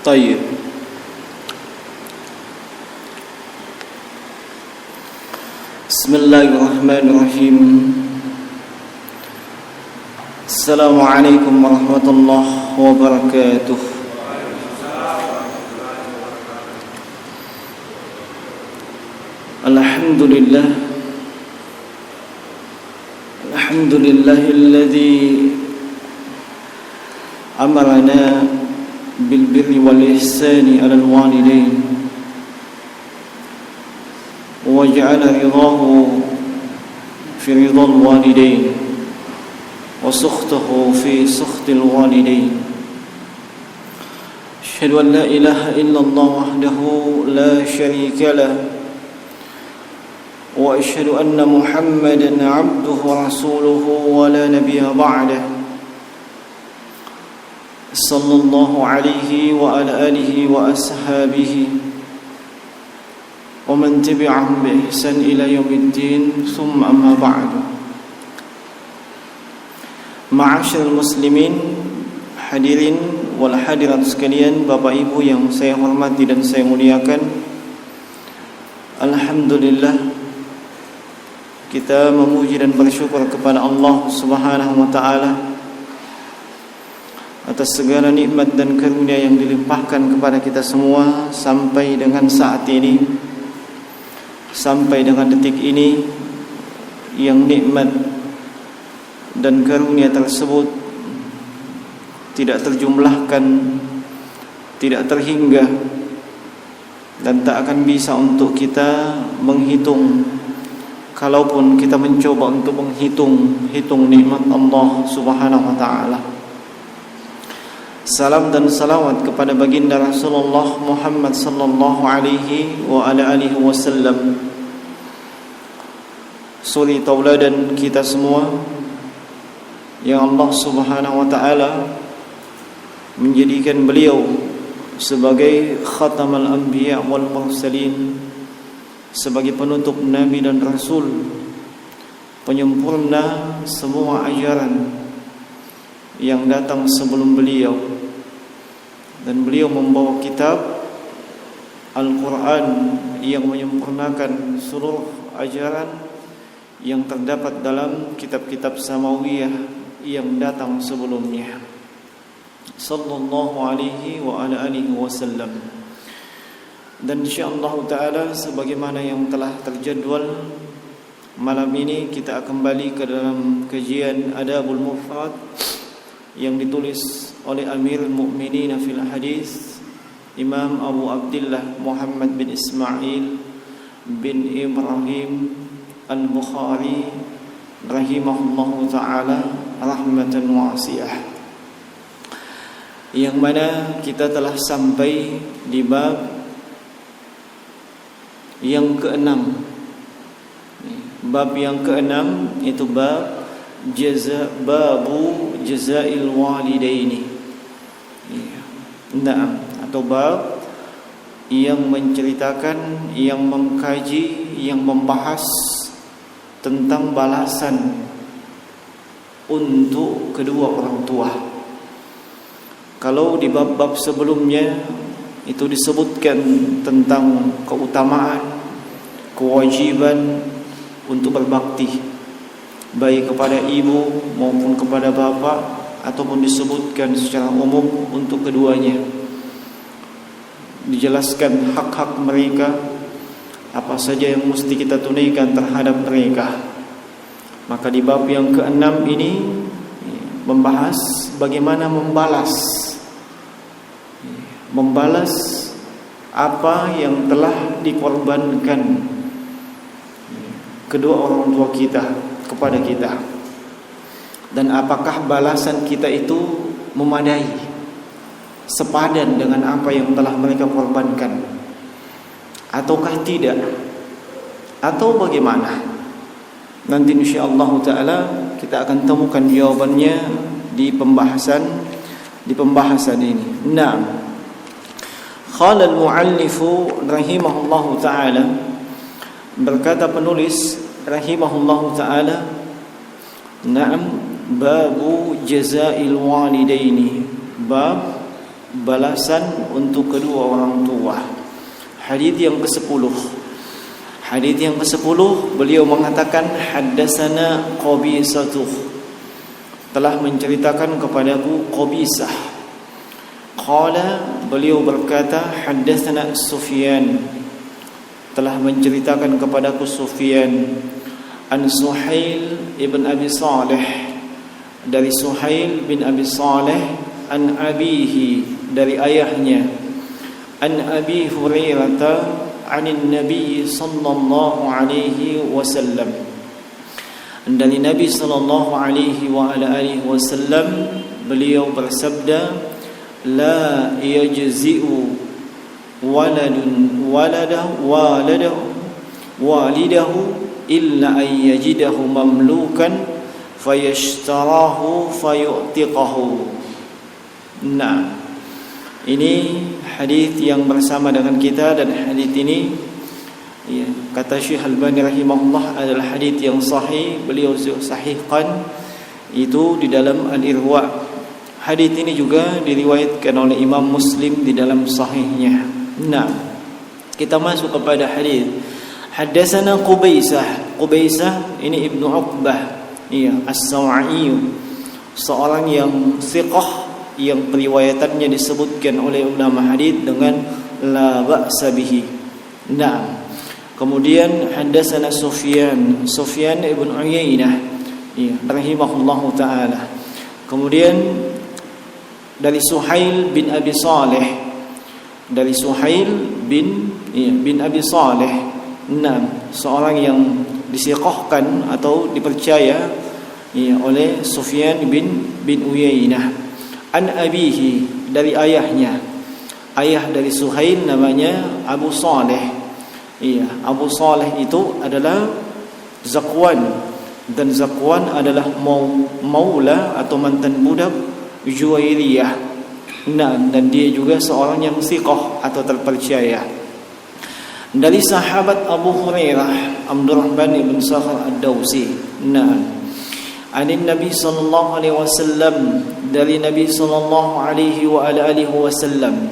طيب. Bismillahirrahmanirrahim. Assalamualaikum warahmatullahi wabarakatuh. Alhamdulillah. Alhamdulillahilladzi amarana bil birri wal ihsani 'alal walidain wa ja'ala ridahu fi ridal walidain wa sukhtahu fi sukhtil walidain. Asyhadu an la ilaha illallah wahdahu la syarika lah wa asyhadu anna Muhammadan 'abduhu wa rasuluhu wa la nabiyya ba'dahu. Sallallahu alaihi wa ala alihi wa ashabihi wa man tabi'ahum bi ihsan ila yaumiddin, thumma amma ba'du. Ma'asyiral muslimin, hadirin wal hadirat sekalian, Bapak Ibu yang saya hormati dan saya muliakan. Alhamdulillah, kita memuji dan bersyukur kepada Allah Subhanahu wa taala atas segala nikmat dan karunia yang dilimpahkan kepada kita semua sampai dengan saat ini, sampai dengan detik ini, yang nikmat dan karunia tersebut tidak terjumlahkan, tidak terhingga, dan tak akan bisa untuk kita menghitung. Kalaupun kita mencoba untuk menghitung nikmat Allah Subhanahu wa taala. Salam dan salawat kepada baginda Rasulullah Muhammad sallallahu alaihi wa ala alihi wasallam, suri tauladan kita semua yang Allah Subhanahu wa taala menjadikan beliau sebagai khatamal anbiya wal mursalin, sebagai penutup nabi dan rasul, penyempurna semua ajaran yang datang sebelum beliau. Dan beliau membawa kitab Al-Quran yang menyempurnakan seluruh ajaran yang terdapat dalam kitab-kitab samawiyah yang datang sebelumnya. Sallallahu alaihi wa ala alihi wasallam. Dan insyaallah ta'ala, sebagaimana yang telah terjadwal, malam ini kita kembali ke dalam kajian Adabul Mufrad yang ditulis oleh Amirul Mukminin fil Hadis, Imam Abu Abdullah Muhammad bin Ismail bin Ibrahim Al-Bukhari rahimahullahu ta'ala rahmatan wasi'ah, yang mana kita telah sampai di bab yang keenam. Bab yang keenam itu bab babu jazail walidaini. Atau bab yang menceritakan, yang mengkaji, yang membahas tentang balasan untuk kedua orang tua. Kalau di bab-bab sebelumnya itu disebutkan tentang keutamaan, kewajiban untuk berbakti baik kepada ibu maupun kepada bapa, ataupun disebutkan secara umum untuk keduanya. Dijelaskan hak-hak mereka, apa saja yang mesti kita tunaikan terhadap mereka. Maka di bab yang keenam ini membahas bagaimana membalas apa yang telah dikorbankan kedua orang tua kita kepada kita, dan apakah balasan kita itu memadai, sepadan dengan apa yang telah mereka korbankan, ataukah tidak, atau bagaimana. Nanti insyaallah ta'ala kita akan temukan jawabannya di pembahasan ini. Naam. Qala al-muallifu rahimahullahu ta'ala, berkata penulis rahimahullahu ta'ala, na'am, babu jazail walidaini, bab balasan untuk kedua orang tua. Hadis yang ke-10. Hadis yang ke-10 beliau mengatakan haddatsana Qabisah, telah menceritakan kepadaku Qabisah. Qala, beliau berkata haddatsana Sufyan, telah menceritakan kepadaku Sufyan an Suhail ibn Abi Salih, dari Suhail bin Abi Salih, an abihi, dari ayahnya, an Abi Hurairah anin Nabi sallallahu alaihi wasallam, dari Nabi sallallahu alaihi wa ala alihi wasallam, beliau bersabda, la yajzi'u waladun walidahu illa an yajidahu mamlukan fayashtarahu fayu'tiqahu. Nah, ini hadis yang bersama dengan kita, dan hadis ini ya, kata Syekh Albani rahimahullah adalah hadis yang sahih. Beliau sahihkan itu di dalam Al-Irwa. Hadis ini juga diriwayatkan oleh Imam Muslim di dalam sahihnya. Nah, kita masuk kepada hadis. Haddatsana Qubaisah. Qubaisah ini Ibnu Uqbah, iya, As-Sawa'i, seorang yang thiqah, yang periwayatannya disebutkan oleh ulama hadis dengan la ba'sa bihi. Nah, kemudian haddatsana Sufyan ibn Uyainah, iya, rahimahullahu taala. Kemudian dari Suhail bin Abi Salih, dari Suhail bin Abi Salih. Nah, seorang yang disiqahkan atau dipercaya oleh Sufyan bin Uyainah. An abihi, dari ayahnya. Ayah dari Suhail namanya Abu Salih. Iya, Abu Salih itu adalah Zakwan, dan Zakwan adalah maula atau mantan budak Juwairiyah. Nah, dan dia juga seorang yang thiqah atau terpercaya. Dari sahabat Abu Hurairah, Abdurrahman bin Sakhar Ad-Dawsi. Nah, anin Nabi sallallahu alaihi wasallam, dari Nabi sallallahu alaihi wa alihi wasallam,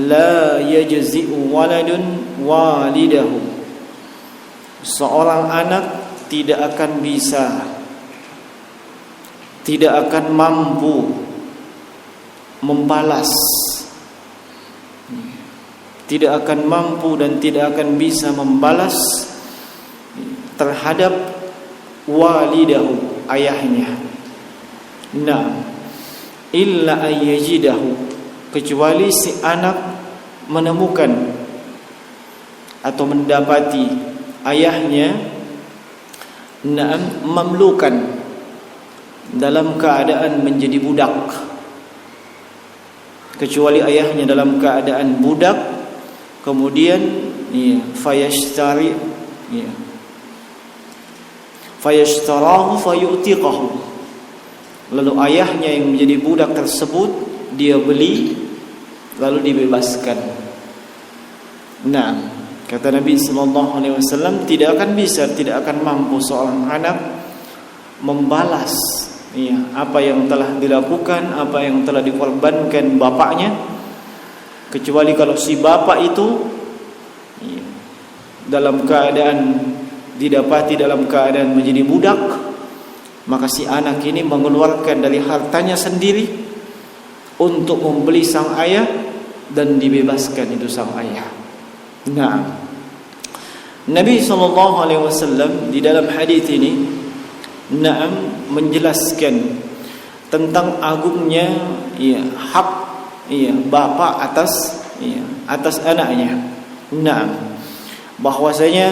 la yajzi'u waladun walidahu, seorang anak tidak akan mampu membalas, tidak akan mampu dan tidak akan bisa membalas terhadap walidahu, ayahnya. Nah, illa ayyajidahu, kecuali si anak menemukan atau mendapati ayahnya mamlukan, dalam keadaan menjadi budak. Kecuali ayahnya dalam keadaan budak, kemudian fayashtarahu fayu'tiqahu, lalu ayahnya yang menjadi budak tersebut dia beli lalu dibebaskan. Nah, kata Nabi sallallahu alaihi wasallam, tidak akan mampu seorang anak membalas apa yang telah dilakukan, apa yang telah dikorbankan bapaknya, kecuali kalau si bapak itu dalam keadaan didapati dalam keadaan menjadi budak, maka si anak ini mengeluarkan dari hartanya sendiri untuk membeli sang ayah dan dibebaskan itu sang ayah. Nah, Nabi SAW di dalam hadis ini menjelaskan tentang agungnya hak bapak atas anaknya. Nah, bahwasanya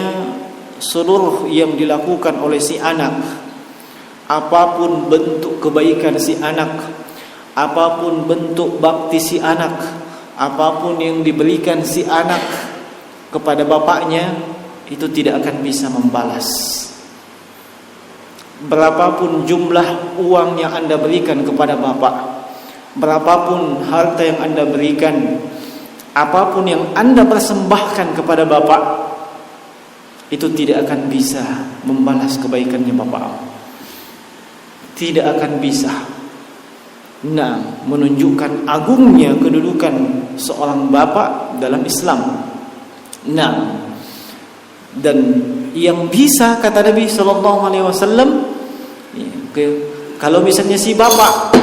seluruh yang dilakukan oleh si anak, apapun bentuk kebaikan si anak, apapun bentuk bakti si anak, apapun yang diberikan si anak kepada bapaknya, itu tidak akan bisa membalas. Berapapun jumlah uang yang Anda berikan kepada bapak, berapapun harta yang Anda berikan, apapun yang Anda persembahkan kepada bapak, itu tidak akan bisa membalas kebaikannya bapak. Tidak akan bisa. Nah, menunjukkan agungnya kedudukan seorang bapak dalam Islam. Nah, dan yang bisa, kata Nabi sallallahu alaihi wasallam, kalau misalnya si bapak,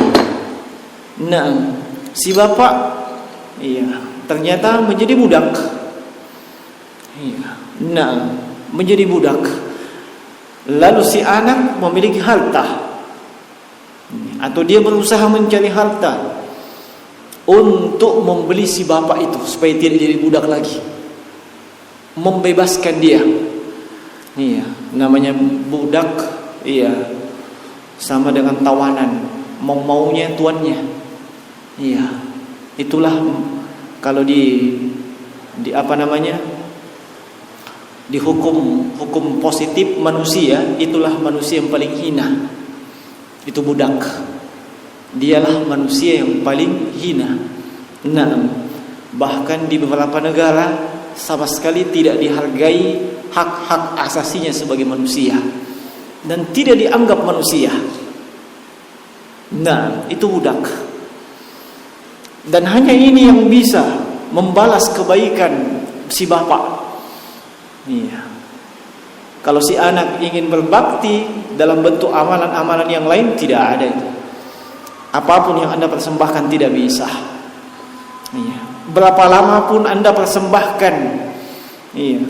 ternyata menjadi budak. Menjadi budak. Lalu si anak memiliki harta, atau dia berusaha mencari harta untuk membeli si bapak itu supaya tidak jadi budak lagi, membebaskan dia. Namanya budak, sama dengan tawanan, mau-maunya tuannya. Itulah kalau di hukum positif manusia, itulah manusia yang paling hina. Itu budak. Dialah manusia yang paling hina. Bahkan di beberapa negara sama sekali tidak dihargai hak-hak asasinya sebagai manusia dan tidak dianggap manusia. Itu budak. Dan hanya ini yang bisa membalas kebaikan si bapak. Kalau si anak ingin berbakti dalam bentuk amalan-amalan yang lain, tidak ada itu. Apapun yang Anda persembahkan tidak bisa. Berapa lama pun Anda persembahkan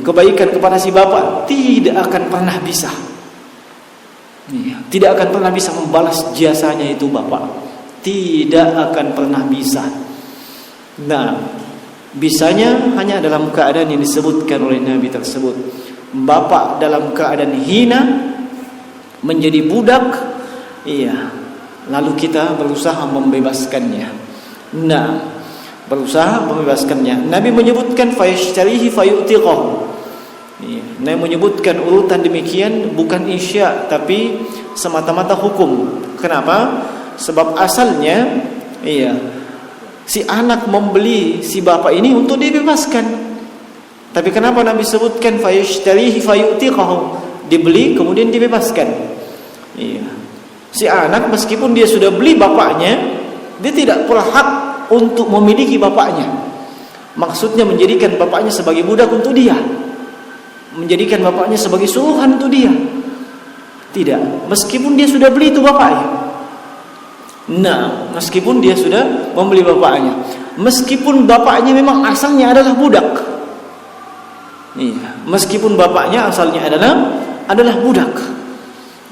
kebaikan kepada si bapak, tidak akan pernah bisa. Tidak akan pernah bisa membalas jasanya itu bapak. Tidak akan pernah bisa. Bisanya hanya dalam keadaan yang disebutkan oleh Nabi tersebut. Bapak dalam keadaan hina, menjadi budak, lalu kita berusaha membebaskannya. Berusaha membebaskannya. Nabi menyebutkan fayashtarihi fayu'tiqahu. Nabi menyebutkan urutan demikian bukan insya, tapi semata-mata hukum. Kenapa? Sebab asalnya si anak membeli si bapak ini untuk dibebaskan. Tapi kenapa Nabi sebutkan fayashtarihi fayu'tiqahu? Dibeli kemudian dibebaskan. Si anak meskipun dia sudah beli bapaknya, dia tidak berhak untuk memiliki bapaknya. Maksudnya menjadikan bapaknya sebagai budak untuk dia, menjadikan bapaknya sebagai suruhan untuk dia. Tidak, meskipun dia sudah beli itu bapaknya. Meskipun dia sudah membeli bapaknya, meskipun bapaknya memang asalnya adalah budak. Meskipun bapaknya asalnya adalah budak,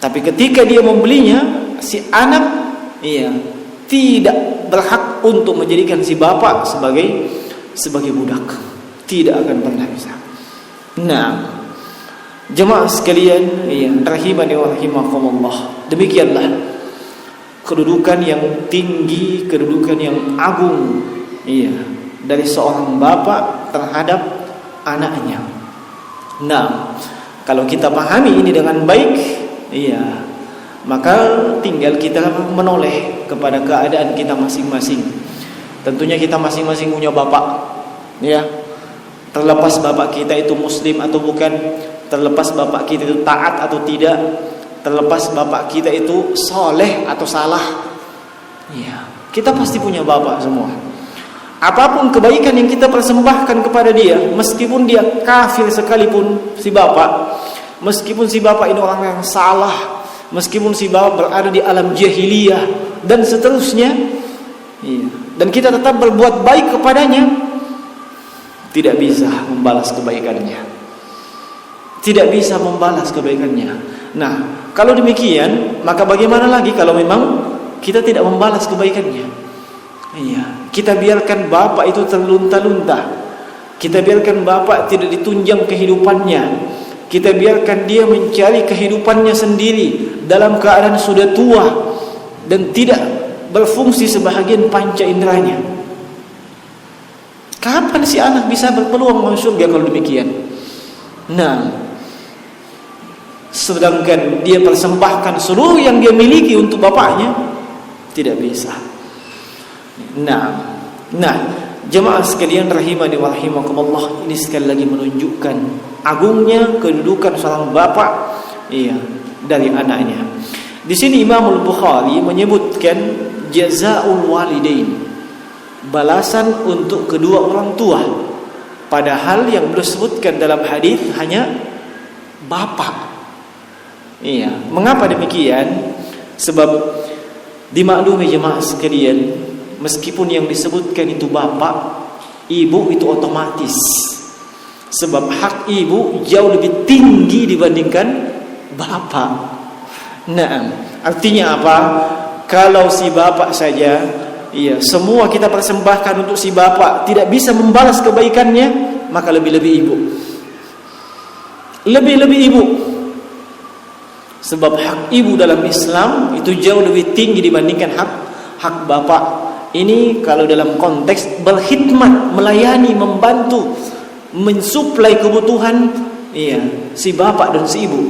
tapi ketika dia membelinya, si anak tidak berhak untuk menjadikan si bapak sebagai budak. Tidak akan pernah bisa. Jemaah sekalian, rahimani wa rahimakumullah. Demikianlah kedudukan yang tinggi, kedudukan yang agung dari seorang bapak terhadap anaknya. Kalau kita pahami ini dengan baik, maka tinggal kita menoleh kepada keadaan kita masing-masing. Tentunya kita masing-masing punya bapak, terlepas bapak kita itu muslim atau bukan, terlepas bapak kita itu taat atau tidak, terlepas bapak kita itu soleh atau salah. Kita pasti punya bapak semua. Apapun kebaikan yang kita persembahkan kepada dia, meskipun dia kafir sekalipun si bapak, meskipun si bapak ini orang yang salah, meskipun si bapak berada di alam jahiliyah dan seterusnya, dan kita tetap berbuat baik kepadanya, tidak bisa membalas kebaikannya. Tidak bisa membalas kebaikannya. Kalau demikian, maka bagaimana lagi kalau memang kita tidak membalas kebaikannya? Kita biarkan bapak itu terlunta-lunta. Kita biarkan bapak tidak ditunjang kehidupannya. Kita biarkan dia mencari kehidupannya sendiri dalam keadaan sudah tua dan tidak berfungsi sebahagian panca inderanya. Kapan si anak bisa berpeluang masuk surga kalau demikian? Sedangkan dia persembahkan seluruh yang dia miliki untuk bapaknya, tidak bisa. Jemaah sekalian rahimani wa rahimakumullah, ini sekali lagi menunjukkan agungnya kedudukan seorang bapak dari anaknya. Di sini Imam Al-Bukhari menyebutkan jazaa'ul walidain, balasan untuk kedua orang tua. Padahal yang beliau sebutkan dalam hadis hanya bapak. Iya, mengapa demikian? Sebab dimaklumi jemaah sekalian, meskipun yang disebutkan itu bapak, ibu itu otomatis. Sebab hak ibu jauh lebih tinggi dibandingkan bapak. Nah, artinya apa? Kalau si bapak saja, iya, semua kita persembahkan untuk si bapak, tidak bisa membalas kebaikannya, maka lebih-lebih ibu. Lebih-lebih ibu. Sebab hak ibu dalam Islam itu jauh lebih tinggi dibandingkan hak bapak. Ini kalau dalam konteks berkhidmat, melayani, membantu, mensuplai kebutuhan, iya, si bapak dan si ibu.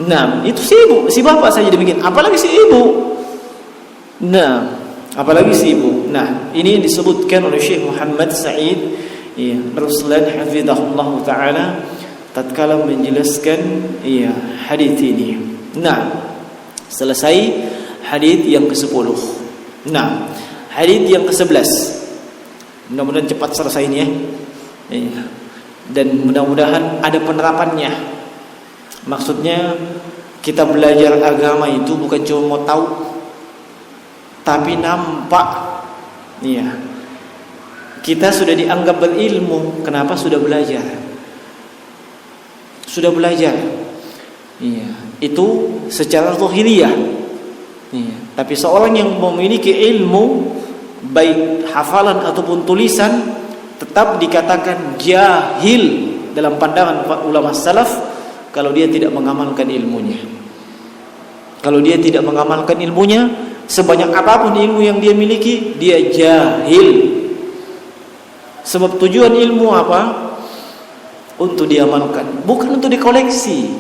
Nah, itu si ibu, si bapak saja demikian, apalagi si ibu. Nah, apalagi si ibu. Nah, ini disebutkan oleh Syekh Muhammad Sa'id, iya, Ruslan hafizahullah taala tatkala menjelaskan iya hadis ini. Nah, selesai hadis yang ke-10. Nah, hadis yang ke-11. Mudah-mudahan cepat selesai ini ya. Iya. Dan mudah-mudahan ada penerapannya. Maksudnya kita belajar agama itu bukan cuma mau tahu, tapi nampak. Iya. Kita sudah dianggap berilmu, kenapa sudah belajar? Sudah belajar. Iya, itu secara zahiriyah. Iya, tapi seorang yang memiliki ilmu baik hafalan ataupun tulisan tetap dikatakan jahil dalam pandangan ulama salaf kalau dia tidak mengamalkan ilmunya. Kalau dia tidak mengamalkan ilmunya, sebanyak apapun ilmu yang dia miliki, dia jahil. Sebab tujuan ilmu apa? Untuk diamalkan, bukan untuk dikoleksi,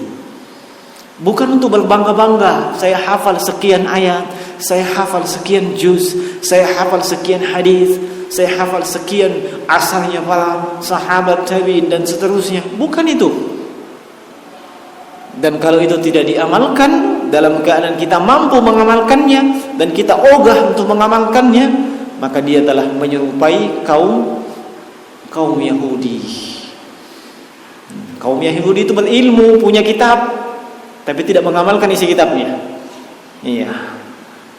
bukan untuk berbangga-bangga. Saya hafal sekian ayat, saya hafal sekian juz, saya hafal sekian hadis, saya hafal sekian asalnya para sahabat, tabi'in dan seterusnya. Bukan itu. Dan kalau itu tidak diamalkan, dalam keadaan kita mampu mengamalkannya dan kita ogah untuk mengamalkannya, maka dia telah menyerupai kaum Yahudi. Kaum Yahudi itu berilmu, punya kitab, tapi tidak mengamalkan isi kitabnya. Iya.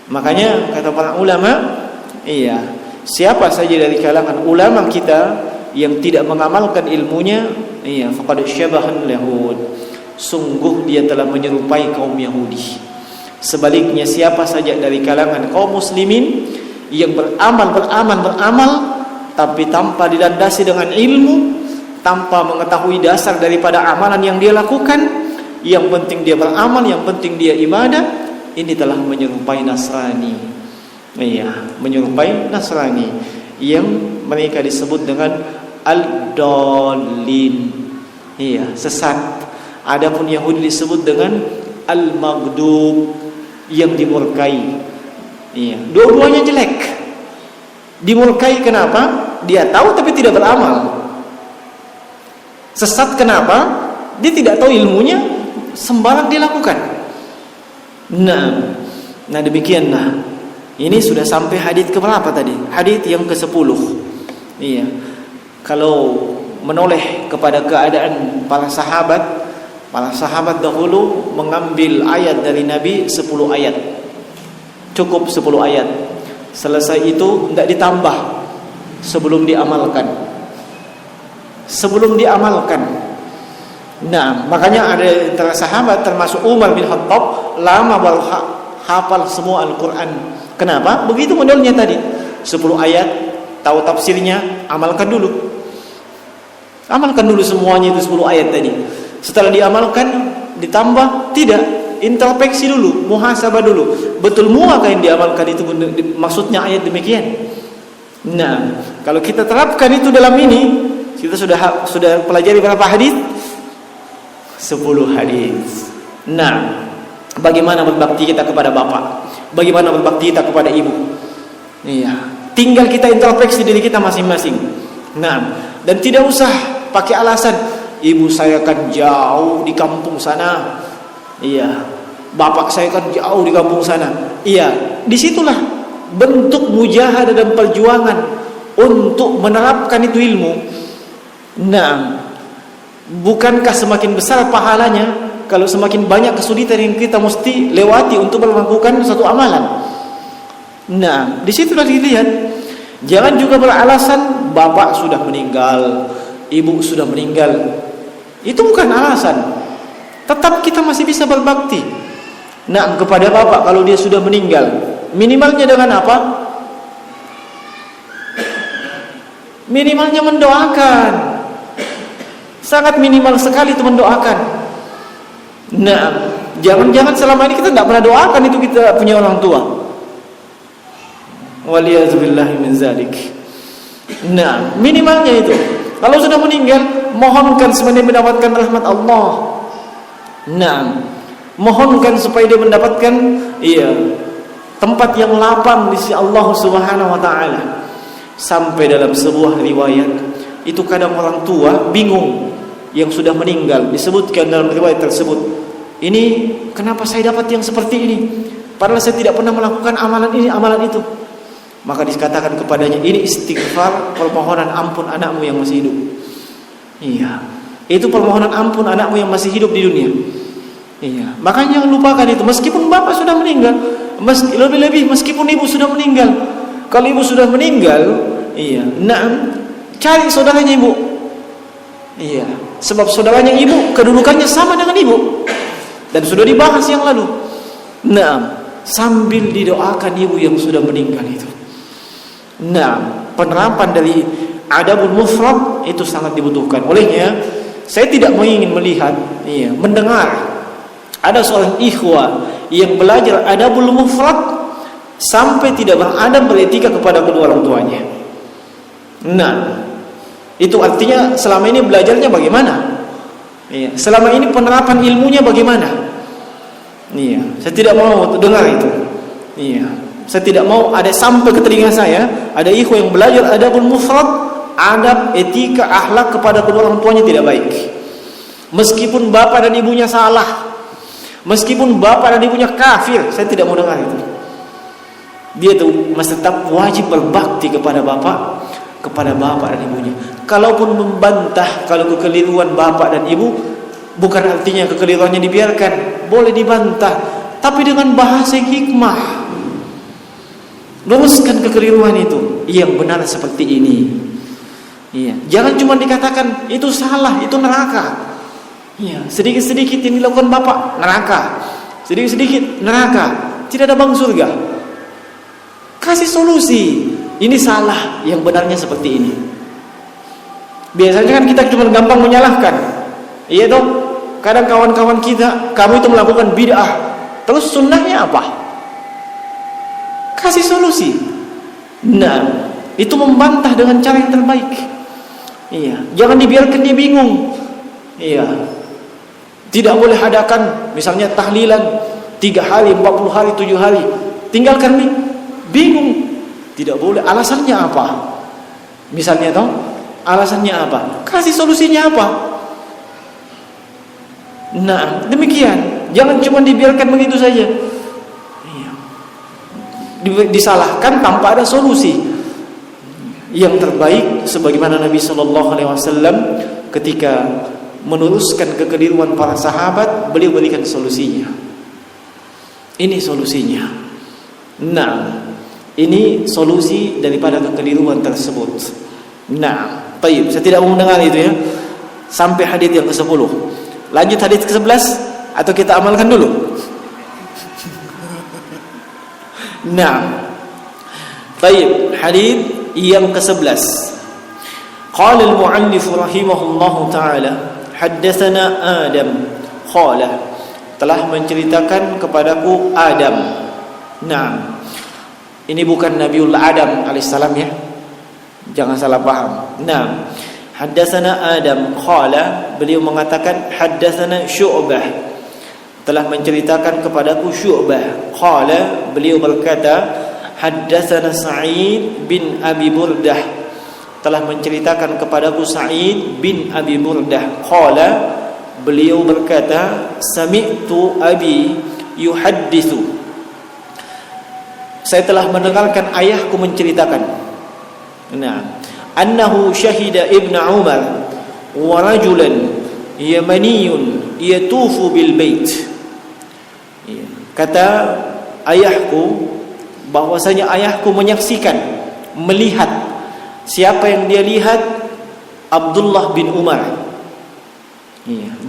Makanya kata para ulama, iya, siapa saja dari kalangan ulama kita yang tidak mengamalkan ilmunya, iya, faqad syabahan yahud. Sungguh dia telah menyerupai kaum Yahudi. Sebaliknya siapa saja dari kalangan kaum muslimin yang beramal tapi tanpa dilandasi dengan ilmu, tanpa mengetahui dasar daripada amalan yang dia lakukan, yang penting dia beramal, yang penting dia ibadah, ini telah menyerupai Nasrani. Iya, menyerupai Nasrani yang mereka disebut dengan al-dallin. Iya, sesat. Adapun Yahudi disebut dengan al-maghdub, yang dimurkai. Iya, dua-duanya jelek. Dimurkai kenapa? Dia tahu tapi tidak beramal. Sesat kenapa? Dia tidak tahu ilmunya, sembarang dia lakukan. Nah demikianlah. Ini sudah sampai hadis ke berapa tadi? Hadis yang ke-10. Iya. Kalau menoleh kepada keadaan para sahabat dahulu mengambil ayat dari Nabi 10 ayat. Cukup 10 ayat. Selesai itu tidak ditambah sebelum diamalkan. Nah, makanya ada antara sahabat termasuk Umar bin Khattab lama baru hafal semua Al-Quran. Kenapa? Begitu modelnya tadi. 10 ayat, tahu tafsirnya, amalkan dulu. Amalkan dulu semuanya itu 10 ayat tadi. Setelah diamalkan, ditambah, tidak. Introspeksi dulu, muhasabah dulu. Betul muakah yang diamalkan itu maksudnya ayat demikian? Nah, kalau kita terapkan itu dalam ini, kita sudah pelajari berapa hadis? 10 hadis. Nah, bagaimana berbakti kita kepada bapak? Bagaimana berbakti kita kepada ibu? Iya, tinggal kita introspeksi diri kita masing-masing. Nah, dan tidak usah pakai alasan ibu saya kan jauh di kampung sana. Iya, bapak saya kan jauh di kampung sana. Iya, disitulah bentuk mujahadah dan perjuangan untuk menerapkan itu ilmu. Nah, bukankah semakin besar pahalanya kalau semakin banyak kesulitan yang kita mesti lewati untuk melakukan suatu amalan? Nah, di situlah dilihat. Jangan juga beralasan bapak sudah meninggal, ibu sudah meninggal. Itu bukan alasan. Tetap kita masih bisa berbakti. Nah, kepada bapak kalau dia sudah meninggal, minimalnya dengan apa? Minimalnya mendoakan. Sangat minimal sekali itu mendoakan. Nah, jangan-jangan selama ini kita tidak pernah doakan itu kita punya orang tua. Waliyazubillahi min zalik. Nah, minimalnya itu. Kalau sudah meninggal, mohonkan supaya dia mendapatkan rahmat Allah. Nah, mohonkan supaya dia mendapatkan tempat yang lapang di sisi Allah Subhanahu wa taala. Sampai dalam sebuah riwayat, itu kadang orang tua bingung yang sudah meninggal, disebutkan dalam riwayat tersebut, ini kenapa saya dapat yang seperti ini? Padahal saya tidak pernah melakukan amalan ini, amalan itu. Maka dikatakan kepadanya, ini istighfar, permohonan ampun anakmu yang masih hidup. Iya, itu permohonan ampun anakmu yang masih hidup di dunia. Iya, makanya jangan lupakan itu. Meskipun bapak sudah meninggal, lebih-lebih meskipun ibu sudah meninggal. Kalau ibu sudah meninggal, cari saudaranya ibu. Iya, sebab saudaranya ibu kedudukannya sama dengan ibu, dan sudah dibahas yang lalu. Sambil didoakan ibu yang sudah meninggal itu. Penerapan dari adabul mufrad itu sangat dibutuhkan. Olehnya, saya tidak ingin melihat, mendengar ada seorang ikhwah yang belajar adabul mufrad sampai tidak beradab beretika kepada kedua orang tuanya. Itu artinya selama ini belajarnya bagaimana? Selama ini penerapan ilmunya bagaimana? Saya tidak mau dengar itu. Saya tidak mau ada sampai ke telinga saya ada ikhwah yang belajar adabul mufrad, adab, etika, akhlak kepada kedua orang tuanya tidak baik. Meskipun bapak dan ibunya salah, meskipun bapak dan ibunya kafir, saya tidak mau dengar itu. Dia tuh masih tetap wajib berbakti kepada bapak dan ibunya. Kalaupun membantah kalau kekeliruan bapak dan ibu, bukan artinya kekeliruannya dibiarkan, boleh dibantah, tapi dengan bahasa yang hikmah. Luruskan kekeliruan itu, yang benar seperti ini. Jangan cuma dikatakan itu salah, itu neraka. Sedikit-sedikit yang dilakukan bapak neraka, sedikit-sedikit neraka, tidak ada bang surga. Kasih solusi. Ini salah, yang benarnya seperti ini. Biasanya kan kita cuma gampang menyalahkan. Iya dong. Kadang kawan-kawan kita, kamu itu melakukan bid'ah. Terus sunnahnya apa? Kasih solusi. Itu membantah dengan cara yang terbaik. Jangan dibiarkan dia bingung. Tidak boleh adakan misalnya tahlilan 3 hari, 40 hari, 7 hari. Tinggalkan nih. Bingung, tidak boleh. Alasannya apa? Misalnya alasannya apa? Kasih solusinya apa? Demikian. Jangan cuma dibiarkan begitu saja. Disalahkan tanpa ada solusi. Yang terbaik sebagaimana Nabi sallallahu alaihi wasallam ketika meluruskan kekeliruan para sahabat, beliau berikan solusinya. Ini solusinya. Ini solusi daripada kekeliruan tersebut. Baik, saya tidak mau mendengar itu ya. Sampai hadis yang ke-10. Lanjut hadis ke-11 atau kita amalkan dulu? Baik, hadis yang ke-11. Qala al-mu'allif rahimahullahu taala, haddatsana Adam qala, telah menceritakan kepadaku Adam. Ini bukan Nabiullah Adam alaihissalam ya. Jangan salah paham. Haddatsana Adam qala, beliau mengatakan haddatsana Syu'bah, telah menceritakan kepadaku Syu'bah. Qala, beliau berkata haddatsana Sa'id bin Abi Burdah, telah menceritakan kepadaku Sa'id bin Abi Burdah. Qala, beliau berkata sami'tu abi yuhadditsu, saya telah mendengarkan ayahku menceritakan. Nah, annahu syahida Ibn Umar wa rajulan yamaniyun yatufu bil bait. Kata ayahku, bahwasanya ayahku menyaksikan, melihat. Siapa yang dia lihat? Abdullah bin Umar.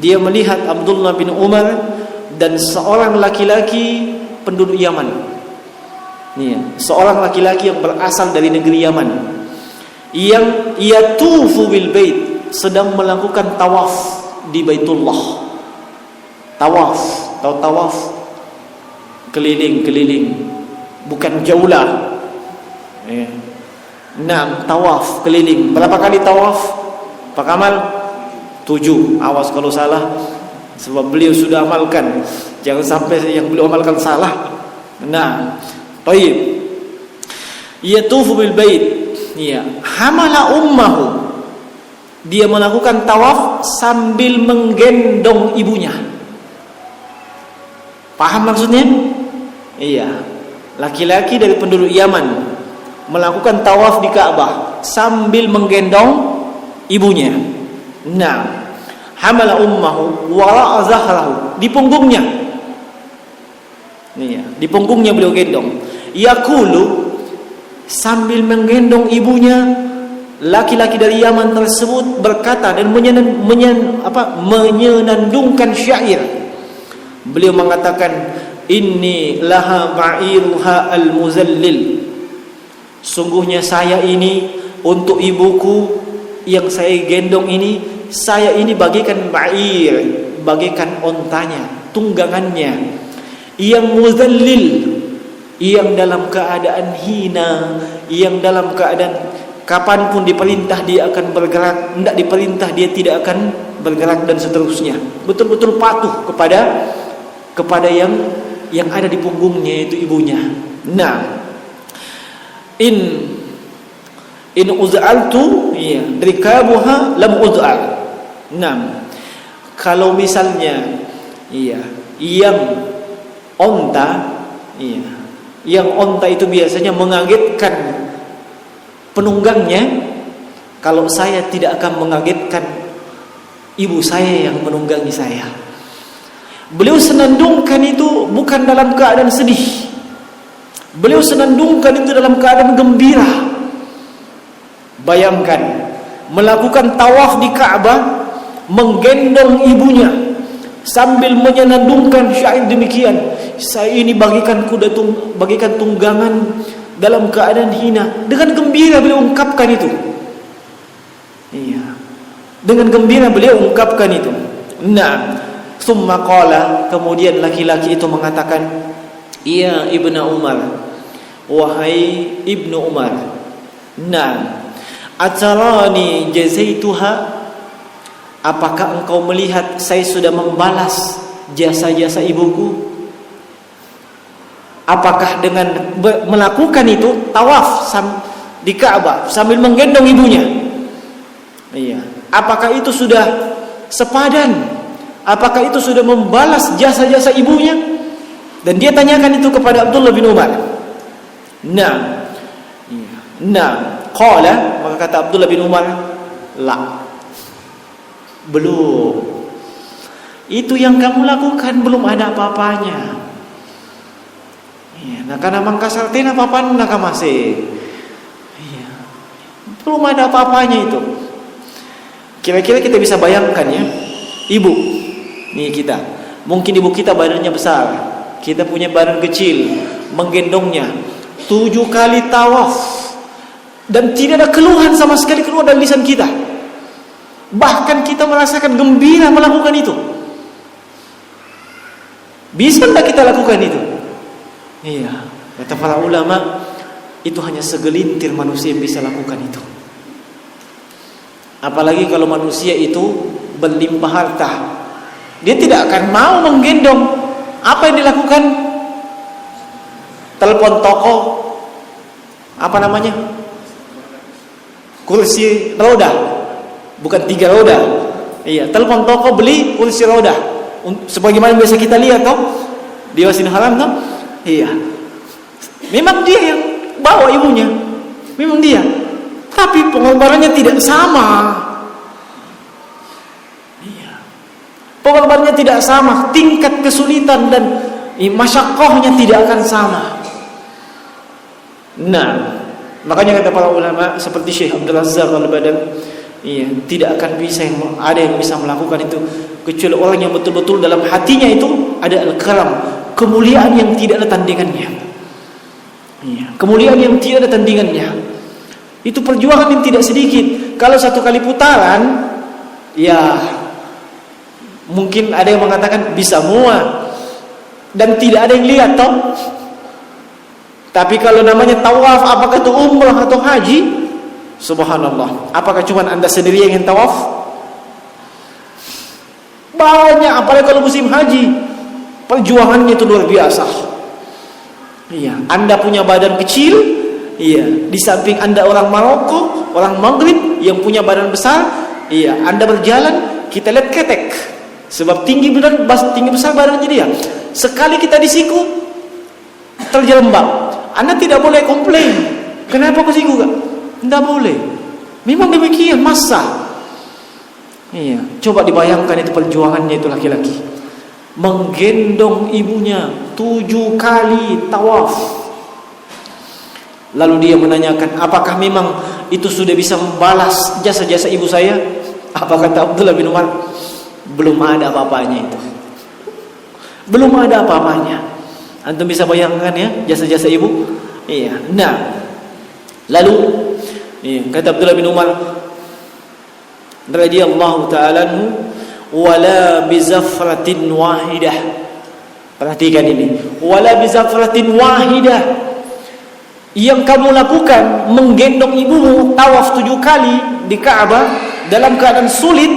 Dia melihat Abdullah bin Umar dan seorang laki-laki penduduk Yaman. Seorang laki-laki yang berasal dari negeri Yaman, yang yatufu bil bait, sedang melakukan tawaf di Baitullah. Tawaf, tahu tawaf? Keliling-keliling, bukan jaulah. Tawaf keliling. Berapa kali tawaf, Pak Kamal? 7. Awas kalau salah, sebab beliau sudah amalkan. Jangan sampai yang beliau amalkan salah. Taib. Yatufu bil bait. Hamala ummahu. Dia melakukan tawaf sambil menggendong ibunya. Paham maksudnya? Laki-laki dari penduduk Yaman melakukan tawaf di Ka'bah sambil menggendong ibunya. Hamala ummahu wara'a zahrahu, di punggungnya. Di punggungnya beliau gendong. Yaqulu, sambil menggendong ibunya, laki-laki dari Yaman tersebut berkata dan menyenandungkan syair. Beliau mengatakan, inni laha ba'iruha al-muzallil. Sungguhnya saya ini untuk ibuku yang saya gendong ini, saya ini bagaikan ba'ir, bagaikan ontanya, tunggangannya, yang muzallil, yang dalam keadaan hina, yang dalam keadaan kapanpun diperintah dia akan bergerak, tidak diperintah dia tidak akan bergerak, dan seterusnya. Betul-betul patuh kepada yang ada di punggungnya, itu ibunya. In uz'altu rikabuha lam uz'al. Kalau misalnya yang onta itu biasanya mengagetkan penunggangnya, kalau saya tidak akan mengagetkan ibu saya yang menunggangi saya. Beliau senandungkan itu bukan dalam keadaan sedih. Beliau senandungkan itu dalam keadaan gembira. Bayangkan, melakukan tawaf di Ka'bah, menggendong ibunya sambil menyenandungkan syair demikian. Saya ini bagaikan tunggangan dalam keadaan hina. Dengan gembira beliau ungkapkan itu. Dengan gembira beliau ungkapkan itu. Thumma qala, kemudian laki-laki itu mengatakan, ya Ibnu Umar, wahai Ibnu Umar, atarani jazaituha, apakah engkau melihat saya sudah membalas jasa-jasa ibuku? Apakah dengan melakukan itu tawaf di Ka'bah sambil menggendong ibunya, apakah itu sudah sepadan? Apakah itu sudah membalas jasa-jasa ibunya? Dan dia tanyakan itu kepada Abdullah bin Umar. Qala, maka kata Abdullah bin Umar, la, belum. Itu yang kamu lakukan belum ada apa-apanya. Karena mangkasartin apa-apaan nak masih. Belum ada apa-apanya itu. Kira-kira kita bisa bayangkan ya, ibu kita, mungkin ibu kita badannya besar, kita punya badan kecil, menggendongnya 7 kali tawaf dan tidak ada keluhan sama sekali keluar dari lisan kita. Bahkan kita merasakan gembira melakukan itu. Bisa tidak kita lakukan itu? Kata para ulama, itu hanya segelintir manusia yang bisa lakukan itu. Apalagi kalau manusia itu berlimpah harta, dia tidak akan mau menggendong. Apa yang dilakukan? Telepon toko, apa namanya? Kursi roda, bukan 3 roda. Telepon toko, beli kursi roda. Sebagaimana biasa kita lihat toh di Masjidil Haram toh. Memang dia yang bawa ibunya, memang dia, tapi pengorbanannya tidak sama. Iya, pengorbanannya tidak sama, tingkat kesulitan dan masyaqqahnya tidak akan sama. Nah, makanya kata para ulama seperti Syekh Abdul Razzaq Al-Badal, iya, tidak akan bisa ada yang bisa melakukan itu kecuali orang yang betul-betul dalam hatinya itu ada al-karam, kemuliaan yang tidak ada tandingannya. Iya, kemuliaan yang tidak ada tandingannya. Itu perjuangan yang tidak sedikit. Kalau satu kali putaran, ya mungkin ada yang mengatakan bisa muat dan tidak ada yang lihat toh. Tapi kalau namanya tawaf, apakah itu umrah atau haji? Subhanallah, apakah cuma Anda sendiri yang ingin tawaf? Banyak, apalagi kalau musim haji, perjuangannya itu luar biasa. Iya, Anda punya badan kecil, iya, di samping Anda orang Maroko, orang Maghrib yang punya badan besar, iya, Anda berjalan, kita lihat ketek, sebab tinggi besar badannya dia. Sekali kita disiku, terjerembab. Anda tidak boleh komplain. Kenapa kau siku gak? Tidak boleh. Memang demikian masa. Iya, coba dibayangkan itu perjuangannya itu laki-laki. Menggendong ibunya 7 kali tawaf. Lalu dia menanyakan, apakah memang itu sudah bisa membalas jasa-jasa ibu saya? Apa kata Abdullah bin Umar? Belum ada apa-apanya itu. Belum ada apa-apanya. Antum bisa bayangkan ya jasa-jasa ibu? Iya. Nah, lalu iya, kata Abdullah bin Umar radhiyallahu ta'ala anhu, wala bizafratin wahidah. Perhatikan ini, wala bizafratin wahidah. Yang kamu lakukan menggendong ibumu tawaf 7 kali di Ka'bah dalam keadaan sulit,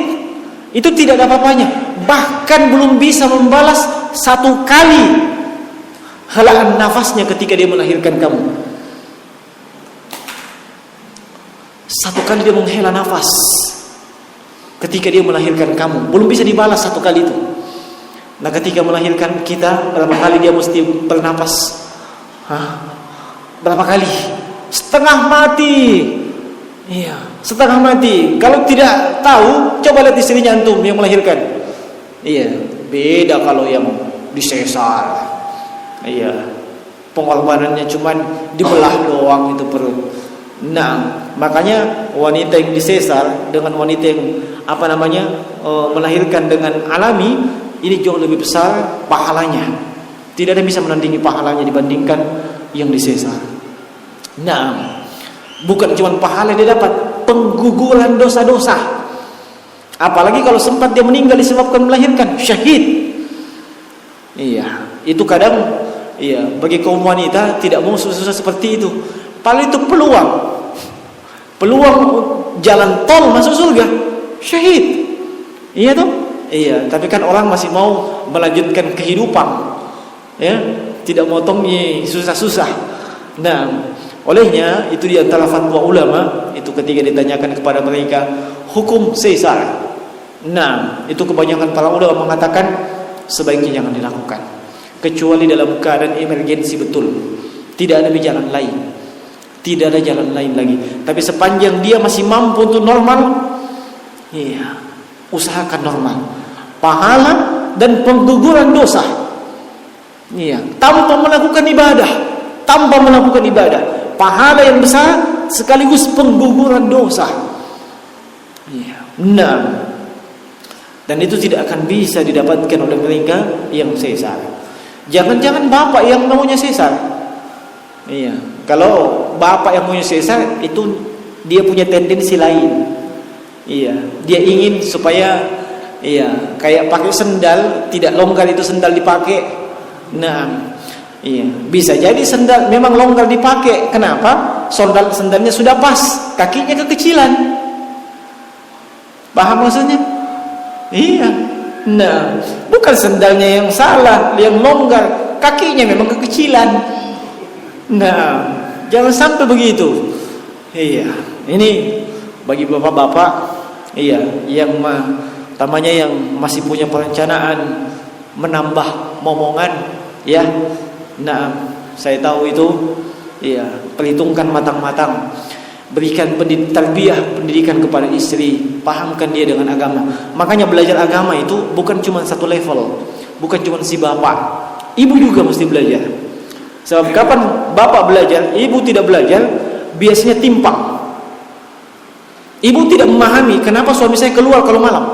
itu tidak ada apa-apanya. Bahkan belum bisa membalas 1 kali helaan nafasnya ketika dia melahirkan kamu. 1 kali dia menghela nafas ketika dia melahirkan kamu, belum bisa dibalas 1 kali itu. Nah, ketika melahirkan kita, berapa kali dia mesti bernapas? Berapa kali? Setengah mati. Iya, setengah mati. Kalau tidak tahu, coba lihat istrinya antum yang melahirkan. Iya, beda kalau yang disesar. Iya, pengorbanannya cuman dibelah doang itu perut. Nah, makanya wanita yang disesar dengan wanita yang melahirkan dengan alami, ini jauh lebih besar pahalanya. Tidak ada yang bisa menandingi pahalanya dibandingkan yang disesar. Nah, bukan cuma pahala yang dia dapat, pengguguran dosa-dosa. Apalagi kalau sempat dia meninggal disebabkan melahirkan, syahid. Iya, itu kadang iya, bagi kaum wanita tidak mau susah-susah seperti itu. Paling itu peluang jalan tol masuk surga, syahid. Iya toh? Iya, tapi kan orang masih mau melanjutkan kehidupan, ya, tidak motongnya susah-susah. Nah, olehnya itu di antara fatwa ulama itu ketika ditanyakan kepada mereka hukum sesar. Nah, itu kebanyakan para ulama mengatakan sebaiknya jangan dilakukan. Kecuali dalam keadaan emergensi betul, tidak ada jalan lain, tidak ada jalan lain lagi. Tapi sepanjang dia masih mampu untuk normal, iya, usahakan normal. Pahala dan pengguguran dosa, iya, tanpa melakukan ibadah, pahala yang besar sekaligus pengguguran dosa. Iya. Nah, dan itu tidak akan bisa didapatkan oleh mereka yang sesar. Jangan-jangan bapak yang maunya sesar. Iya, kalau bapak yang maunya sesar itu dia punya tendensi lain. Iya, dia ingin supaya iya, kayak pakai sendal tidak longgar itu sendal dipakai. Nah, iya, bisa jadi sendal memang longgar dipakai. Kenapa? Sendalnya sudah pas, kakinya kekecilan. Paham maksudnya? Iya. Nah, bukan sendalnya yang salah, yang longgar, kakinya memang kekecilan. Nah, jangan sampai begitu. Iya, ini bagi bapak-bapak, iya, yang tamanya yang masih punya perencanaan menambah momongan, ya. Nah, saya tahu itu Iya, perhitungkan matang-matang. Berikan pendidikan kepada istri, pahamkan dia dengan agama. Makanya belajar agama itu bukan cuma satu level, bukan cuma si bapak, ibu juga mesti belajar. Sebab kapan bapak belajar, ibu tidak belajar, biasanya timpang. Ibu tidak memahami kenapa suami saya keluar kalau malam.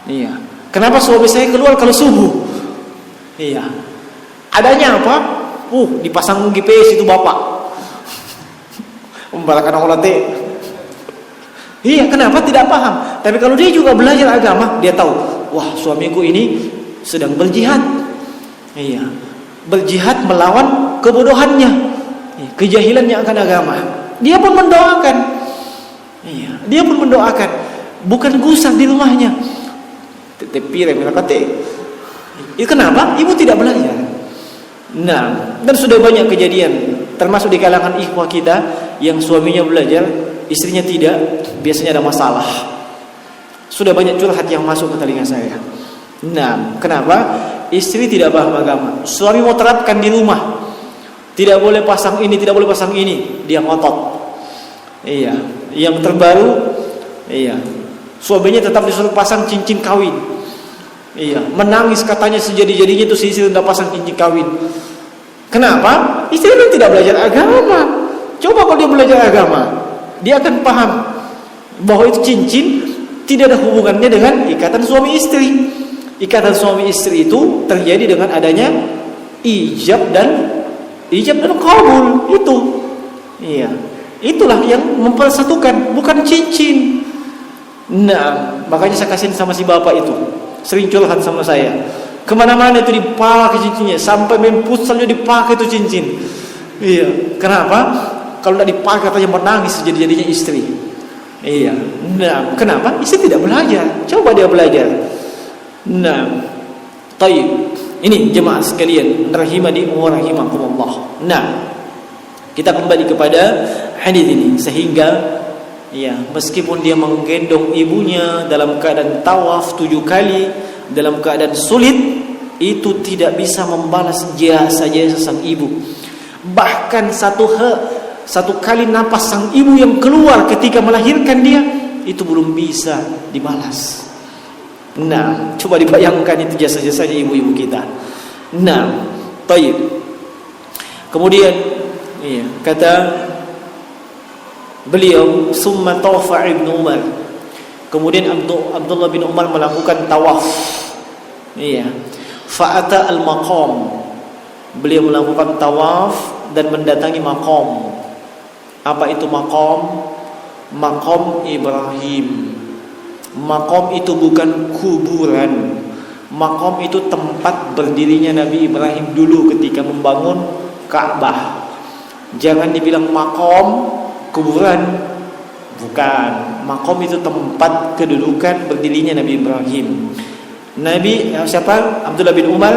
Iya. Kenapa suami saya keluar kalau subuh? Iya. Adanya apa? Dipasang GPS itu bapak. Membalakan orang teh. Iya, kenapa tidak paham? Tapi kalau dia juga belajar agama, dia tahu, wah, suamiku ini sedang berjihad. Iya. Berjihad melawan kebodohannya, kejahilannya akan agama. Dia pun mendoakan. Iya, dia pun mendoakan. Bukan gusar di rumahnya. Tepi remilakate. Itu kenapa? Ibu tidak belajar. Nah, dan sudah banyak kejadian, termasuk di kalangan ikhwah kita yang suaminya belajar, istrinya tidak, biasanya ada masalah. Sudah banyak curhat yang masuk ke telinga saya. Nah, kenapa? Istri tidak paham agama. Suami mau terapkan di rumah, tidak boleh pasang ini, tidak boleh pasang ini, dia ngotot. Iya, yang terbaru, iya, suaminya tetap disuruh pasang cincin kawin. Iya, menangis katanya sejadi-jadinya itu si istri tidak pasang cincin kawin. Kenapa? Istri itu tidak belajar agama. Coba kalau dia belajar agama, dia akan paham bahwa itu cincin tidak ada hubungannya dengan ikatan suami istri. Ikatan suami istri itu terjadi dengan adanya ijab dan qabul itu. Iya, itulah yang mempersatukan, bukan cincin. Nah, makanya saya kasihin sama si bapak itu. Sering curhat sama saya. Kemana-mana itu dipakai cincinnya, sampai main futsal juga dipakai itu cincin. Iya, kenapa? Kalau tidak dipakai katanya menangis jadi-jadinya istri. Iya. Nah, kenapa? Istri tidak belajar. Coba dia belajar. Nah, taib. Ini jemaah sekalian, rahimani wa rahimakumullah. Nah, kita kembali kepada hadis ini sehingga ya, meskipun dia menggendong ibunya dalam keadaan tawaf 7 kali, dalam keadaan sulit, itu tidak bisa membalas jasa-jasa sang ibu. Bahkan satu kali napas sang ibu yang keluar ketika melahirkan dia, itu belum bisa dibalas. Nah, coba dibayangkan itu jasa-jasanya ibu-ibu kita. Nah, taib. Kemudian iya, kata beliau, summa tawafa Ibnu Umar. Kemudian Abdullah bin Umar melakukan tawaf. Iya. Fa'ata al-maqam. Beliau melakukan tawaf dan mendatangi maqam. Apa itu maqam? Maqam Ibrahim. Maqam itu bukan kuburan. Maqam itu tempat berdirinya Nabi Ibrahim dulu ketika membangun Ka'bah. Jangan dibilang maqam kuburan, bukan. Maqam itu tempat kedudukan berdirinya Nabi Ibrahim. Abdullah bin Umar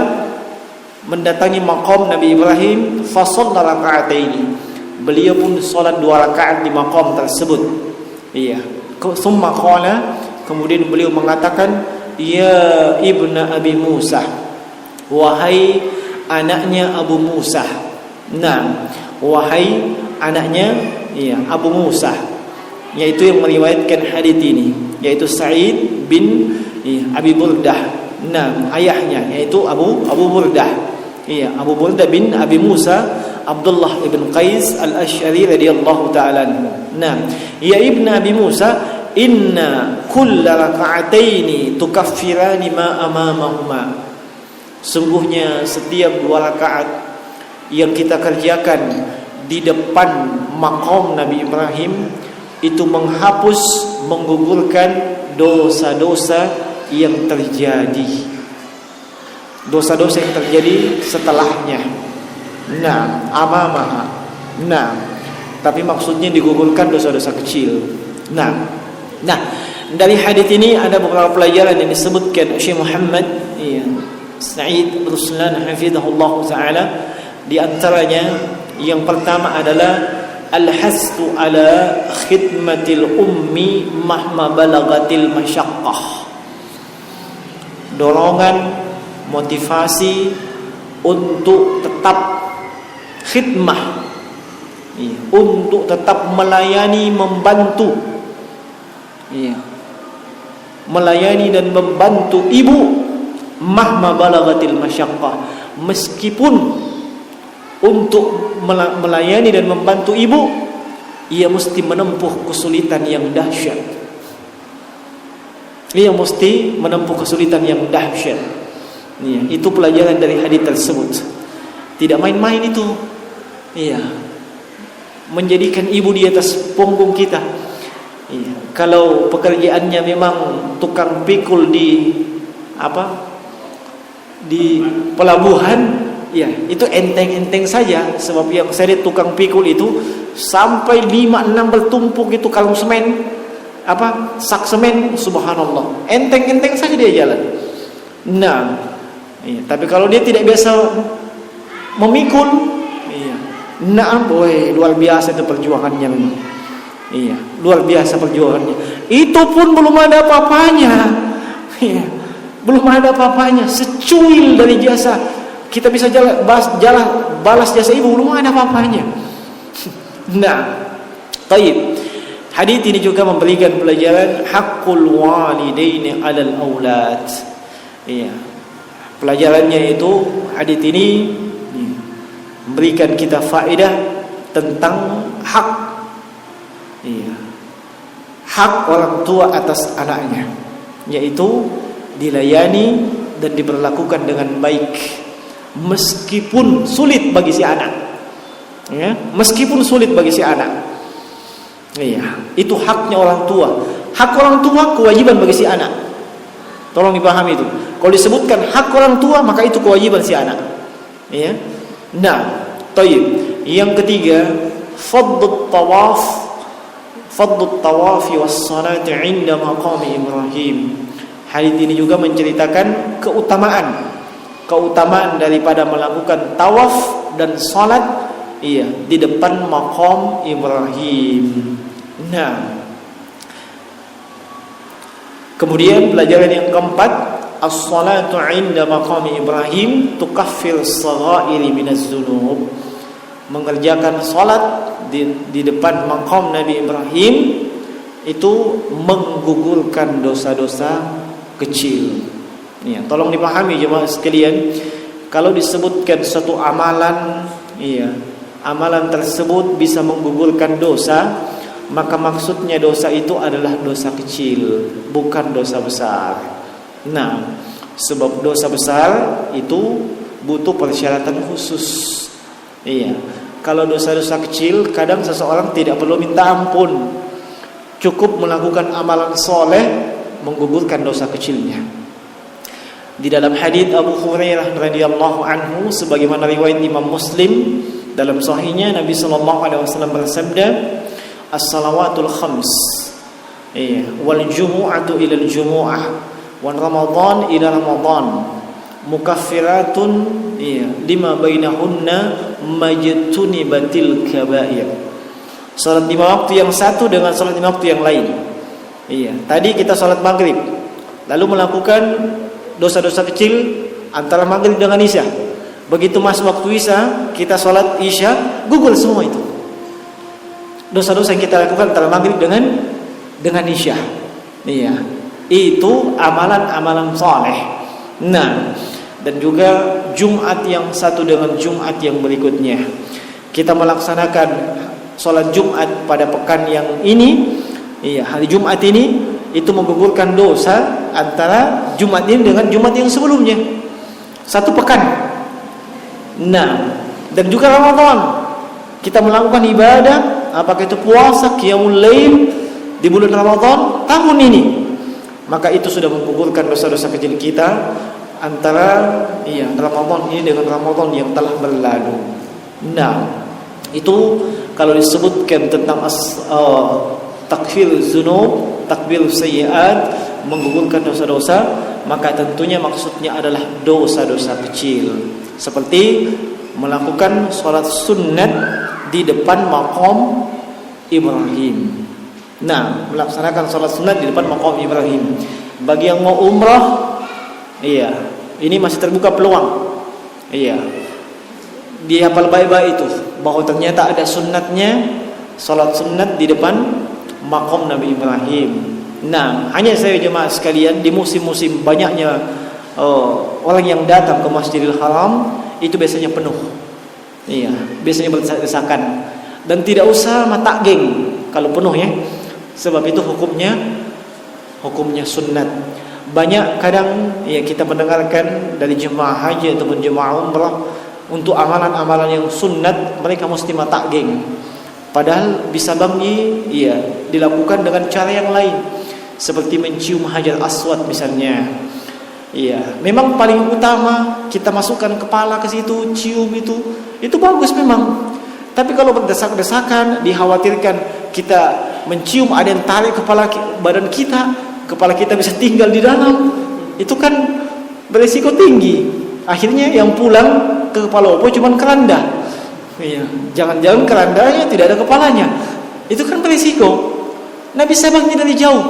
mendatangi maqam Nabi Ibrahim, fa shalla raka'ataini. Beliau pun salat 2 rakaat di maqam tersebut. Iya. Summa qala, kemudian beliau mengatakan, ya ibna Abi Musa, wahai anaknya Abu Musa. Nah, wahai anaknya Abu Musa, yaitu yang meriwayatkan hadits ini, yaitu Sa'id bin Abi Burdah. Nah, ayahnya yaitu Abu Burdah. Iya, Abu Burdah bin Abi Musa Abdullah ibn Qais al-Asy'ari radhiyallahu ta'ala anhu. Nah, ya ibn Abi Musa, inna kulla raka'ataini tukaffirani ma amamahuma. Sungguhnya setiap 2 rakaat yang kita kerjakan di depan maqam Nabi Ibrahim itu menghapus, menggugurkan dosa-dosa yang terjadi, dosa-dosa yang terjadi setelahnya. Nah, amamaha. Nah, tapi maksudnya digugurkan dosa-dosa kecil. Nah, dari hadis ini ada beberapa pelajaran yang disebutkan Syekh Muhammad Sa'id Ruslan hafizahullah taala. Di antaranya yang pertama adalah al-hasdu ala khidmatil ummi mahma balagatil masyaqqah. Dorongan, motivasi untuk tetap khidmah, untuk tetap melayani, membantu, melayani dan membantu ibu mahma balagatil masyaqqah, meskipun untuk melayani dan membantu ibu ia mesti menempuh kesulitan yang dahsyat. Ia mesti menempuh kesulitan yang dahsyat. Itu pelajaran dari hadis tersebut. Tidak main-main itu. Menjadikan ibu di atas punggung kita. Kalau pekerjaannya memang tukang pikul di pelabuhan, itu enteng-enteng saja. Sebab yang saya lihat tukang pikul itu sampai 5-6 bertumpuk itu kalung semen, sak semen, subhanallah, enteng-enteng saja dia jalan. Tapi kalau dia tidak biasa memikul, luar biasa itu perjuangannya memang. Luar biasa perjuangannya. Itu pun belum ada apa-apanya. Belum ada apa-apanya. Secuil dari jasa kita bisa balas jasa ibu, belum ada apa-apanya. Taib. Hadis ini juga memberikan pelajaran haqqul walidaini 'alal aulad. Pelajarannya itu hadis ini memberikan kita faedah tentang hak orang tua atas anaknya, yaitu dilayani dan diperlakukan dengan baik meskipun sulit bagi si anak. Meskipun sulit bagi si anak. Itu haknya orang tua. Hak orang tua kewajiban bagi si anak. Tolong dipahami itu. Kalau disebutkan hak orang tua, maka itu kewajiban si anak. Taib. Yang ketiga, fadlut tawafi was salati 'inda maqami Ibrahim. Hadis ini juga menceritakan keutamaan daripada melakukan tawaf dan salat di depan maqam Ibrahim. Kemudian pelajaran yang keempat, as-salatu 'inda maqami Ibrahim tukaffir as-saghairi minaz dzunub. Mengerjakan salat di depan maqam Nabi Ibrahim itu menggugurkan dosa-dosa kecil. Tolong dipahami jemaah sekalian, kalau disebutkan satu amalan, amalan tersebut bisa menggugurkan dosa, maka maksudnya dosa itu adalah dosa kecil, bukan dosa besar. Sebab dosa besar itu butuh persyaratan khusus. Kalau dosa-dosa kecil, kadang seseorang tidak perlu minta ampun, cukup melakukan amalan soleh menggugurkan dosa kecilnya. Di dalam hadits Abu Hurairah radhiyallahu anhu, sebagaimana riwayat Imam Muslim dalam sahihnya, Nabi sallallahu alaihi wasallam bersabda, as-salawatul khams, wal jumu'atu ila al-jumu'ah, wa ramadan ila ramadan, mukaffiratun lima bainahunna majtunibatil kaba'ir. Salat 5 waktu yang satu dengan salat 5 waktu yang lain. Tadi kita salat maghrib, lalu melakukan dosa-dosa kecil antara maghrib dengan isya. Begitu masuk waktu isya, kita salat isya, gugur semua itu. Dosa-dosa yang kita lakukan antara maghrib dengan isya. Itu amalan-amalan saleh. Dan juga Jumat yang satu dengan Jumat yang berikutnya, kita melaksanakan sholat Jumat pada pekan yang ini, hari Jumat ini, itu menggugurkan dosa antara Jumat ini dengan Jumat yang sebelumnya, satu pekan. Dan juga Ramadan, kita melakukan ibadah, apakah itu puasa, qiyamul lail di bulan Ramadan tahun ini, maka itu sudah menggugurkan dosa-dosa kecil kita antara Ramadan ini dengan Ramadan yang telah berlalu. Itu kalau disebutkan tentang takfir dzunub, takfir sayyi'at, menggugurkan dosa-dosa, maka tentunya maksudnya adalah dosa-dosa kecil, seperti melakukan sholat sunat di depan maqam Ibrahim. Melaksanakan sholat sunat di depan maqam Ibrahim. Bagi yang mau umrah, ini masih terbuka peluang. dihafal baik-baik itu bahwa ternyata ada sunnatnya salat sunnat di depan maqam Nabi Ibrahim. Nah, hanya saya jemaah sekalian, di musim-musim banyaknya orang yang datang ke Masjidil Haram itu biasanya penuh. Iya, biasanya berdesakan dan tidak usah mata geng kalau penuh ya. Sebab itu hukumnya sunnat. Banyak kadang ya kita mendengarkan dari jemaah haji ataupun jemaah umrah untuk amalan-amalan yang sunnat mereka mesti mata geng. Padahal bisa bangi ya dilakukan dengan cara yang lain seperti mencium hajar aswad misalnya. Iya, memang paling utama kita masukkan kepala ke situ, cium itu bagus memang. Tapi kalau berdesak-desakan, dikhawatirkan kita mencium ada yang tarik badan kita, kepala kita bisa tinggal di dalam, itu kan berisiko tinggi. Akhirnya yang pulang ke kepala opo cuman keranda. Iya, jangan-jangan kerandanya tidak ada kepalanya. Itu kan berisiko. Nabi sabangnya dari jauh.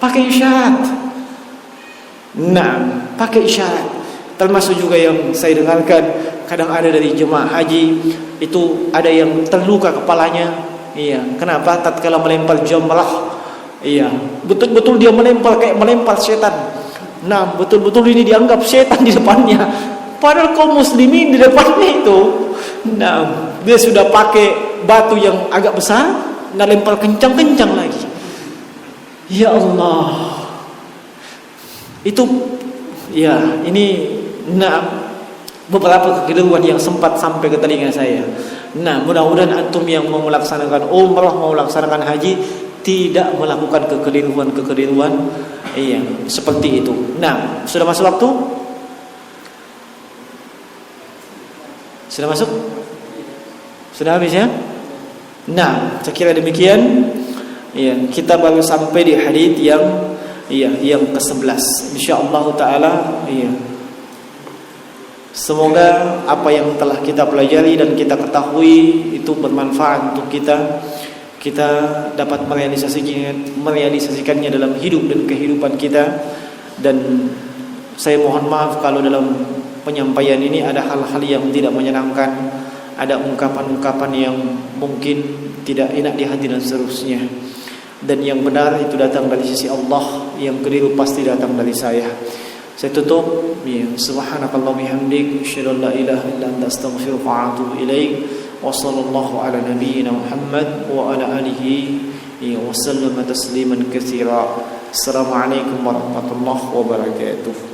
Pakai isyarat. Nah, pakai isyarat. Termasuk juga yang saya dengarkan kadang ada dari jemaah haji itu ada yang terluka kepalanya. Iya, kenapa? Tatkala melempar jamrah. Iya, betul-betul dia melempar setan. Nah, betul-betul ini dianggap setan di depannya. Padahal kaum muslimin di depannya itu. Nah, dia sudah pakai batu yang agak besar, nah lempar kencang-kencang lagi. Ya Allah. Itu ya, ini beberapa kekeliruan yang sempat sampai ke telinga saya. Nah, mudah-mudahan antum yang mau melaksanakan umrah, mau melaksanakan haji tidak melakukan kekeliruan iya, seperti itu. Nah, sudah masuk waktu? Sudah masuk? Sudah habis ya? Nah, saya kira demikian. Iya, kita baru sampai di hadits yang ke-11. Insyaallah taala, iya. Semoga apa yang telah kita pelajari dan kita ketahui itu bermanfaat untuk kita. Kita dapat merealisasikannya dalam hidup dan kehidupan kita. Dan saya mohon maaf kalau dalam penyampaian ini ada hal-hal yang tidak menyenangkan, ada ungkapan-ungkapan yang mungkin tidak enak di hati dan seterusnya. Dan yang benar itu datang dari sisi Allah, yang keliru pasti datang dari saya. Saya tutup ya, subhanakallah bihamdik, asyhadu an la ilaha illa anta astaghfiruka wa atubu ilaik. Wa sallallahu ala nabiyyina Muhammad wa ala alihi wa sallama tasliman katsira. Assalamualaikum warahmatullahi wabarakatuh.